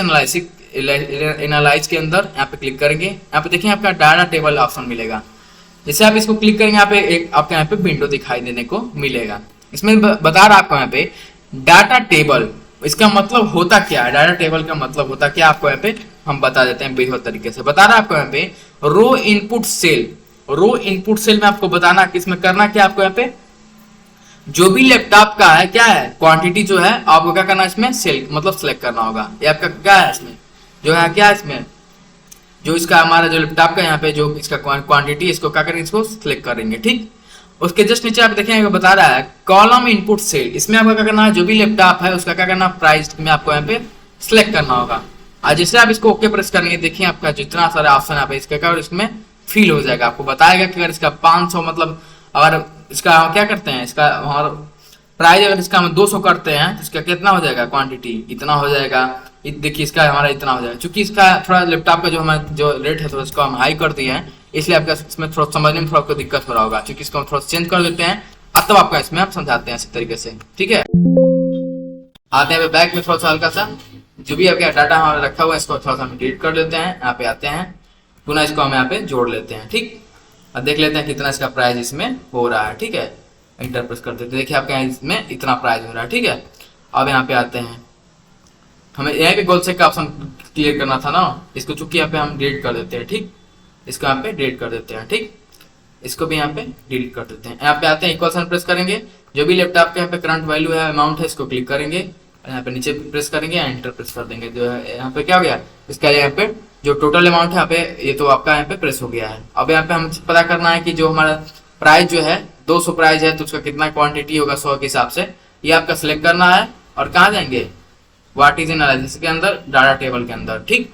Speaker 1: एनालाइज के अंदर यहाँ पे क्लिक करेंगे। यहाँ पे देखिए आपका डाटा टेबल ऑप्शन मिलेगा, जैसे आप इसको क्लिक करेंगे यहाँ पे एक आपके यहाँ पे विंडो दिखाई देने को मिलेगा। इसमें बता रहा आपको यहाँ पे डाटा टेबल, इसका मतलब होता क्या है, डाटा टेबल का मतलब होता क्या आपको यहाँ पे हम बता देते हैं बेहतर तरीके से। बता रहा है आपको यहाँ पे रो इनपुट सेल, रो इनपुट सेल में आपको बताना कि इसमें करना क्या, आपको यहाँ पे जो भी लैपटॉप का है क्या है क्वांटिटी जो है आपको क्या करना है, इसमें सेल मतलब सिलेक्ट करना होगा। ये आपका क्या है, इसमें जो है क्या है, इसमें जो इसका हमारा जो लैपटॉप का यहाँ पे जो इसका क्वांटिटी इसको क्या करेंगे, इसको सिलेक्ट करेंगे। ठीक, उसके जस्ट नीचे आप देखेंगे बता रहा है कॉलम इनपुट सेल, इसमें आपको क्या करना है, जो भी लैपटॉप है उसका क्या करना है, प्राइस में आपको यहाँ पे सिलेक्ट करना होगा। और जैसे आप इसको ओके प्रेस करेंगे, देखिए आपका जितना सारा ऑप्शन है इसका क्या इसमें फिल हो जाएगा। आपको बताएगा कि अगर इसका 500 मतलब अगर इसका क्या करते हैं, इसका हमारा प्राइस अगर इसका हम 200 करते हैं तो इसका कितना हो जाएगा, क्वांटिटी इतना हो जाएगा। देखिए इसका हमारा इतना हो जाएगा, क्योंकि इसका थोड़ा लैपटॉप का जो हमारा जो रेट है थोड़ा इसको हम हाई कर दिए हैं, इसलिए आपका इसमें थोड़ा समझने में थोड़ा आपको दिक्कत हो रहा होगा, क्योंकि इसको हम थोड़ा चेंज कर देते हैं अब तब आपका इसमें आप समझाते हैं इसी तरीके से। ठीक है, आते हैं बैक में थोड़ा सा हल्का सा जो भी आपका डाटा हमारा रखा हुआ है इसको थोड़ा सा हम डिलीट कर लेते हैं। यहाँ पे आते हैं, पुनः इसको हम यहाँ पे जोड़ लेते हैं। ठीक, अब देख लेते हैं कितना इसका प्राइस इसमें हो रहा है। ठीक है, इंटर प्रेस कर देते हैं, देखिए आपके यहाँ इसमें इतना प्राइस हो रहा है। ठीक है, अब यहाँ पे आते हैं, हमें यहाँ पे गोल सेक का ऑप्शन क्लियर करना था ना, इसको चूंकि यहाँ पे हम डिलीट कर देते हैं। ठीक, इसको यहाँ पे डिलीट कर देते हैं। ठीक, इसको भी यहाँ पे डिलीट कर देते हैं। यहाँ पे आते हैं, इक्वल साइन प्रेस करेंगे, जो भी लैपटॉप के यहाँ पे करंट वैल्यू है अमाउंट है इसको क्लिक करेंगे, यहाँ पे नीचे प्रेस करेंगे, एंटर प्रेस कर देंगे। जो है यहाँ पे क्या हो गया, इसका यहाँ पे जो टोटल अमाउंट है यहाँ पे ये तो आपका यहाँ पे प्रेस हो गया है। अब यहाँ पे हम पता करना है कि जो हमारा प्राइस जो है 200 प्राइस है तो उसका कितना क्वांटिटी होगा 100 के हिसाब से, ये आपका सिलेक्ट करना है। और कहाँ जाएंगे, व्हाट इज एनालिसिस के अंदर, डाटा टेबल के अंदर। ठीक,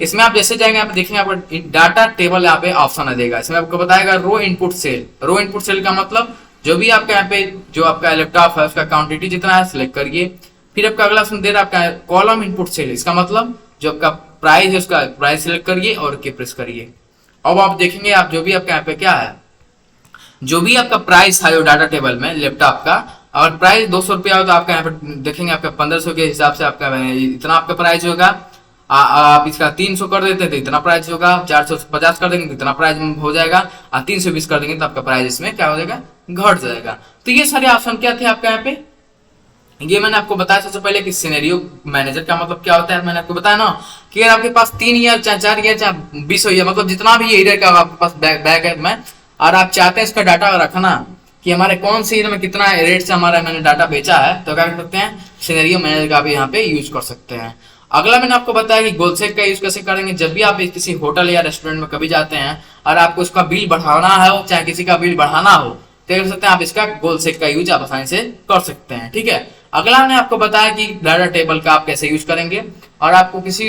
Speaker 1: इसमें आप जैसे जाएंगे आप देखेंगे आपको डाटा टेबल यहाँ पे ऑप्शन आ जाएगा, इसमें आपको बताएगा रो इनपुट सेल। रो इनपुट सेल का मतलब जो भी आपका यहाँ पे जो आपका लैपटॉप है उसका क्वांटिटी जितना है सिलेक्ट करिए, फिर आपका अगला ऑप्शन दे रहा है आपका कॉलम इनपुट सेल, इसका मतलब जो आपका प्राइस है उसका प्राइस सिलेक्ट करिए और ओके प्रेस करिए। अब आप देखेंगे आप जो भी आपका यहाँ पे क्या है, जो भी आपका प्राइस है डाटा टेबल में लैपटॉप का, अगर प्राइस 200 रुपया हो तो आपका यहाँ पे देखेंगे आपका 1500 के हिसाब से आपका इतना आपका प्राइस होगा। आप इसका 300 कर देते हैं तो इतना प्राइस होगा, 450 कर देंगे तो इतना प्राइस हो जाएगा, और 320 कर देंगे तो आपका प्राइस इसमें क्या हो जाएगा, घट जाएगा। तो ये सारे ऑप्शन क्या थे आपका यहाँ पे, ये मैंने आपको बताया सबसे पहले कि सिनेरियो मैनेजर का मतलब क्या होता है। मैंने आपको बताया ना कि अगर आपके पास 3 ईयर चाहे 4 ईयर चाहे 20 ईयर मतलब जितना भी ईयर का आपके पास बैक है में, और आप चाहते हैं इसका डाटा रखना कि हमारे कौन से ईयर में कितना रेट से हमारा मैंने डाटा बेचा है, तो क्या कर सकते हैं, सिनेरियो मैनेजर का भी यहाँ पे यूज कर सकते हैं। अगला मैंने आपको बताया कि गोलसेक का यूज कैसे करेंगे। जब भी आप किसी होटल या रेस्टोरेंट में कभी जाते हैं और आपको उसका बिल बढ़ाना है चाहे किसी का बिल बढ़ाना हो, तो कर सकते हैं आप इसका गोलसेक का यूज आप आसानी से कर सकते हैं। ठीक है, अगला मैंने आपको बताया कि डाटा टेबल का आप कैसे यूज करेंगे, और आपको किसी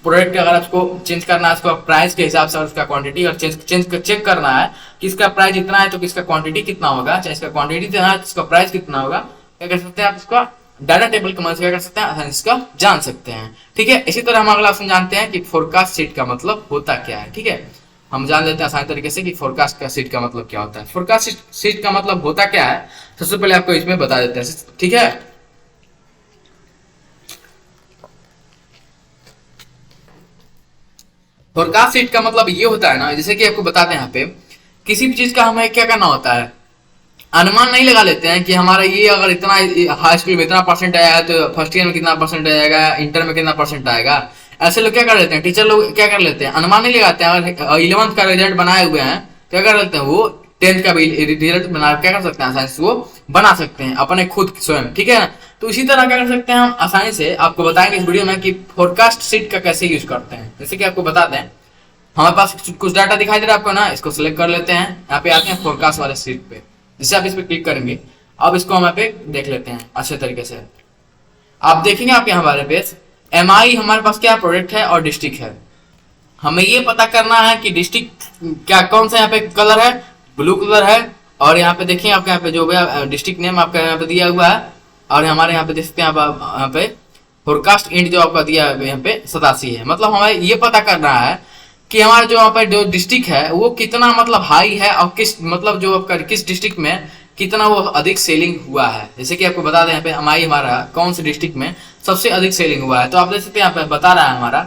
Speaker 1: प्रोडक्ट का अगर आपको चेंज करना है उसका प्राइस के हिसाब से उसका क्वांटिटी और चेक करना है कि इसका प्राइस इतना है तो किसका क्वांटिटी कितना होगा, चाहे इसका क्वांटिटी इतना है तो इसका प्राइस कितना होगा, क्या कर सकते हैं आप इसका डाटा टेबल की मदद से क्या कर सकते हैं, आसानी से इसका जान सकते हैं। ठीक है, इसी तरह हम अगला ऑप्शन जानते हैं कि फोरकास्ट शीट का मतलब होता क्या है। ठीक है, हम जान लेते हैं आसानी तरीके से कि फोरकास्ट का शीट का मतलब क्या होता है। फोरकास्ट शीट का मतलब होता क्या है, सबसे पहले आपको इसमें बता देते हैं। ठीक है, फोरकास्ट शीट का मतलब ये होता है ना, जैसे कि आपको बताते हैं यहाँ पे किसी भी चीज का हमें क्या करना होता है, अनुमान नहीं लगा लेते हैं कि हमारा ये अगर इतना हाई स्कूल में इतना परसेंट आया तो फर्स्ट ईयर में कितना परसेंट आएगा, इंटर में कितना परसेंट आएगा। ऐसे लोग क्या कर लेते हैं, टीचर लोग क्या कर लेते हैं, अनुमान नहीं लगाते हैं। अगर 11th का रिजल्ट बनाए हुए हैं क्या कर लेते हैं, वो 10th का भी रिजल्ट बना क्या कर सकते हैं, आसानी से वो बना सकते हैं अपने खुद स्वयं। ठीक है ना, तो इसी तरह क्या कर सकते हैं हम आसानी से, आपको बताएंगे इस वीडियो में कि फोरकास्ट शीट का कैसे यूज करते हैं। जैसे कि आपको बताते हैं, हमारे पास कुछ डाटा दिखाई दे रहा है आपको ना, इसको सिलेक्ट कर लेते हैं, यहाँ पे आते हैं फोरकास्ट वाले शीट पे। जैसे आप इस पे क्लिक करेंगे, अब इसको हम यहाँ पे देख लेते हैं अच्छे तरीके से। आप देखेंगे आप यहाँ हमारे पेज एमआई हमारे पास क्या प्रोडक्ट है और डिस्ट्रिक्ट है। हमें ये पता करना है कि डिस्ट्रिक्ट क्या कौन सा यहाँ पे कलर है, ब्लू कलर है, और यहाँ पे देखिए आपके यहाँ पे जो भी डिस्ट्रिक्ट नेम आपका यहाँ पे दिया हुआ है, और हमारे यहाँ पे देख सकते हैं आप यहाँ पे फोरकास्ट इंड जो आपका दिया है यहाँ पे 87 है। मतलब हमें ये पता करना है कि हमारा जो यहाँ पर जो डिस्ट्रिक्ट है वो कितना मतलब हाई है, और किस मतलब जो आपका किस डिस्ट्रिक्ट में कितना वो अधिक सेलिंग हुआ है। जैसे कि आपको बता दें यहाँ पे हमारा कौन से डिस्ट्रिक्ट में सबसे अधिक सेलिंग हुआ है, तो आप देख सकते हैं यहाँ पे बता रहा है हमारा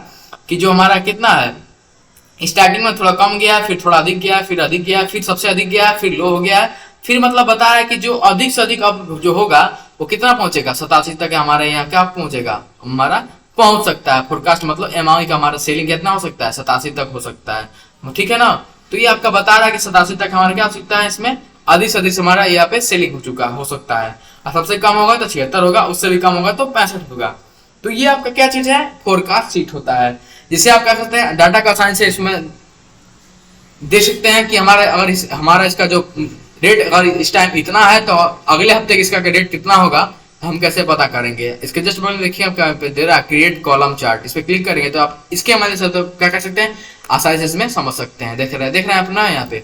Speaker 1: कि जो हमारा कितना है, स्टार्टिंग में थोड़ा कम गया, फिर थोड़ा अधिक गया, फिर अधिक गया, फिर सबसे अधिक गया, फिर लो हो गया, फिर मतलब बता रहा है कि जो अधिक से अधिक अब जो होगा वो कितना पहुंचेगा, 87 तक हमारे यहाँ क्या पहुंचेगा, हमारा पहुंच सकता है। फोरकास्ट मतलब एमआई का हमारा सेलिंग कितना हो सकता है, 87 तक हो सकता है। ठीक है ना, तो ये आपका बता रहा है कि 87 तक हमारा क्या हो सकता है, इसमें अधिक से अधिक हमारा यहाँ पे सेलिंग हो चुका हो सकता है, और सबसे कम होगा तो 76 होगा, उससे भी कम होगा तो 65 होगा। तो ये आपका क्या चीज है, फोरकास्ट शीट होता है, जिसे आप क्या करते हैं डाटा का आसानी से इसमें दे सकते हैं कि हमारा अगर हमारा इसका जो रेट अगर इस टाइम इतना है तो अगले हफ्ते इसका रेट कितना होगा हम कैसे पता करेंगे। इसके जस्ट बगल में देखिए आपका दे रहा है क्रिएट कॉलम चार्ट, इस पर क्लिक करेंगे तो आप इसके मदद से तो क्या कर सकते हैं, आसानी से इसमें समझ सकते हैं। देख रहे हैं अपना यहाँ पे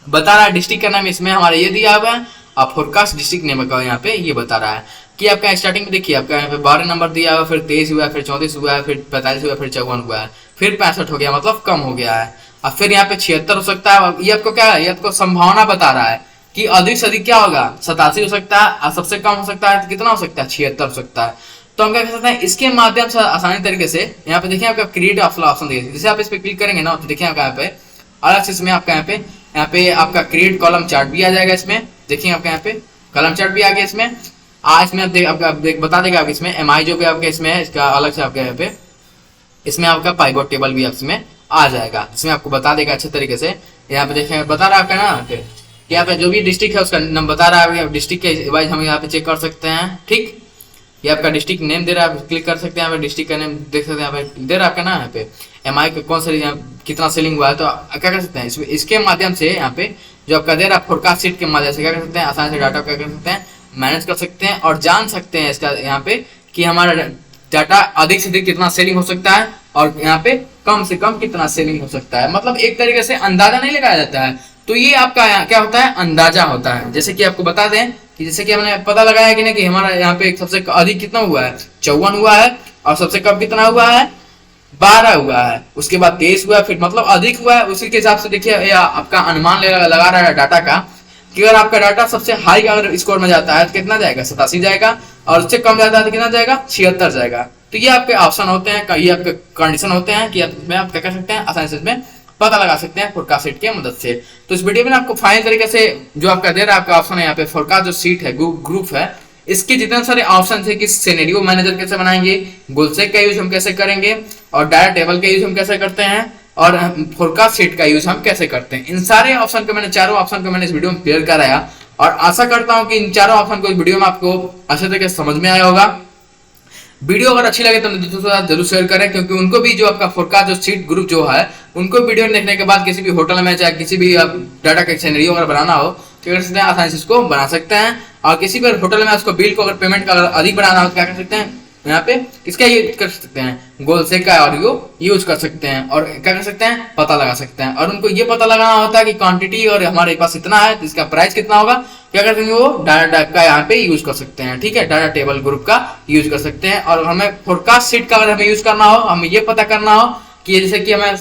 Speaker 1: बता रहा है डिस्ट्रिक्ट का नाम इसमें हमारा ये दिया हुआ है, और फोरकास्ट डिस्ट्रिक्ट नेम का यहाँ पे ये बता रहा है कि आपका स्टार्टिंग में देखिए आपका यहाँ पे 12 नंबर दिया हुआ, फिर 23 हुआ, फिर 34 हुआ, फिर 45 हुआ, फिर 54 हुआ है, फिर 65 हो गया, मतलब कम हो गया है, और फिर यहाँ पे 76 हो सकता है। ये आपको क्या है, ये आपको संभावना बता रहा है कि अधिक से अधिक क्या होगा, 87 हो सकता है, और सबसे कम हो सकता है तो कितना हो सकता है, 76 हो सकता है। तो हम क्या कर सकते हैं, इसके माध्यम से आसानी तरीके से यहाँ पे देखिए आपका क्रिएट ऑप्शन देखिए, जैसे आप इस पे क्लिक करेंगे ना तो देखिए आपका यहाँ पे अलग से इसमें आपका यहाँ पे आपका क्रिएट कॉलम चार्ट भी आ जाएगा। इसमें देखिए आपका यहाँ पे कॉलम चार्ट भी आ गया इसमें। इसमें आप बता देगा आपके इसमें एमआई जो भी आपके इसमें है इसका अलग से आपके यहाँ पे इसमें आपका पाइवट टेबल भी इसमें आ जाएगा, इसमें आपको बता देगा अच्छे तरीके से। यहाँ पे देखें बता रहा है आपका ना यहाँ पे जो भी डिस्ट्रिक्ट है उसका नाम बता रहा है, डिस्ट्रिक्ट के वाइज हम यहाँ पे चेक कर सकते हैं। ठीक, ये आपका डिस्ट्रिक्ट नेम दे रहा है, क्लिक कर सकते हैं यहाँ पे डिस्ट्रिक्ट का नेम देख सकते हैं, यहाँ पे दे रहा है आपका ना यहाँ पे एमआई का कौन सा कितना सेलिंग हुआ है। तो क्या कर सकते हैं इसके माध्यम से यहाँ पे जो आपका दे रहा है फोरकास्ट शीट के माध्यम से क्या कर सकते हैं, आसानी से डाटा क्या कर सकते हैं, मैनेज कर सकते हैं और जान सकते हैं इसका यहाँ पे कि हमारा डाटा अधिक से अधिक कितना सेलिंग हो सकता है और यहाँ पे कम से कम कितना सेलिंग हो सकता है। मतलब एक तरीके से अंदाजा नहीं लगाया जाता है, तो ये आपका क्या होता है, अंदाजा होता है। जैसे कि आपको बता दें कि जैसे कि हमने पता लगाया कि ना कि हमारा यहाँ पे सबसे अधिक कितना हुआ है, 54 हुआ है, और सबसे कम कितना हुआ है, 12 हुआ है, उसके बाद 23 हुआ है, फिर मतलब अधिक हुआ है। उसी के हिसाब से देखिए या आपका अनुमान लगा रहा है डाटा का कि अगर आपका डाटा सबसे हाई अगर स्कोर में जाता है तो कितना जाएगा, 87 जाएगा, और उससे कम जाता है तो कितना जाएगा, 76 जाएगा। तो ये आपके ऑप्शन होते हैं, ये आपके कंडीशन होते हैं कि इसमें आप क्या कर सकते हैं, आसानी से इसमें पता लगा सकते हैं फोरकास्ट सीट की मदद से। तो इस वीडियो में आपको फाइनल तरीके से जो आपका दे रहा है आपका ऑप्शन है यहाँ पे फोरकास्ट जो सीट है ग्रुप है, इसके जितने सारे ऑप्शन है कि सिनेरियो मैनेजर कैसे बनाएंगे, गोलसेक का यूज हम कैसे करेंगे, और डाटा टेबल का यूज हम कैसे करते हैं, और फोरकास्ट सीट का यूज हम कैसे करते हैं, इन सारे ऑप्शन को मैंने चारों ऑप्शन को मैंने इस वीडियो में क्लियर कराया। और आशा करता हूं कि इन चारों ऑप्शन को इस वीडियो में आपको अच्छे तरीके से समझ में आया होगा। वीडियो अगर अच्छी लगे तो दोस्तों के साथ जरूर शेयर करें, क्योंकि उनको भी जो आपका फोरकास्ट जो सीट ग्रुप जो है उनको वीडियो देखने के बाद किसी भी होटल में चाहे किसी भी डाटा का सिनेरियो अगर बनाना हो तो कर सकते हैं, आसानी से इसको बना सकते हैं। और किसी भी होटल में उसको बिल को अगर पेमेंट का अगर अधिक बनाना हो तो क्या कर सकते हैं, यहाँ पे किसका यूज कर सकते हैं, गोलसेक का ऑडियो यूज कर सकते हैं, और क्या कर सकते हैं, पता लगा सकते हैं। और उनको ये पता लगाना होता है कि क्वांटिटी और हमारे पास इतना है तो इसका प्राइस कितना होगा, क्या करते हैं, वो डाटा टाइप का यहाँ पे यूज कर सकते हैं। ठीक है, डाटा टेबल ग्रुप का यूज कर सकते हैं। और हमें फोरकास्ट सीट का अगर हमें यूज करना हो, हमें ये पता करना हो कि जैसे कि हमें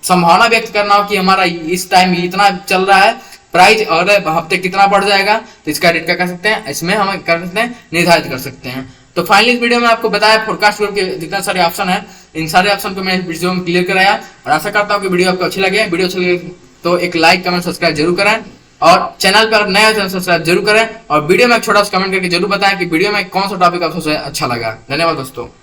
Speaker 1: संभावना व्यक्त करना हो कि हमारा इस टाइम इतना चल रहा है, प्राइस और हफ्ते कितना बढ़ जाएगा, तो इसका रेट क्या कर सकते हैं, इसमें हम कर सकते हैं, निर्धारित कर सकते हैं। तो फाइनली इस वीडियो में आपको बताया फोरकास्ट ग्रुप के जितने सारे ऑप्शन है, इन सारे ऑप्शन को मैं इस वीडियो में क्लियर कराया। और आशा करता हूँ कि वीडियो आपको अच्छी लगे। वीडियो अच्छी लगे तो एक लाइक कमेंट सब्सक्राइब जरूर करें, और चैनल पर नया चैनल सब्सक्राइब जरूर करें, और वीडियो में एक छोटा सा कमेंट करके जरूर बताएं कि वीडियो में कौन सा टॉपिक आपको अच्छा लगा। धन्यवाद दोस्तों।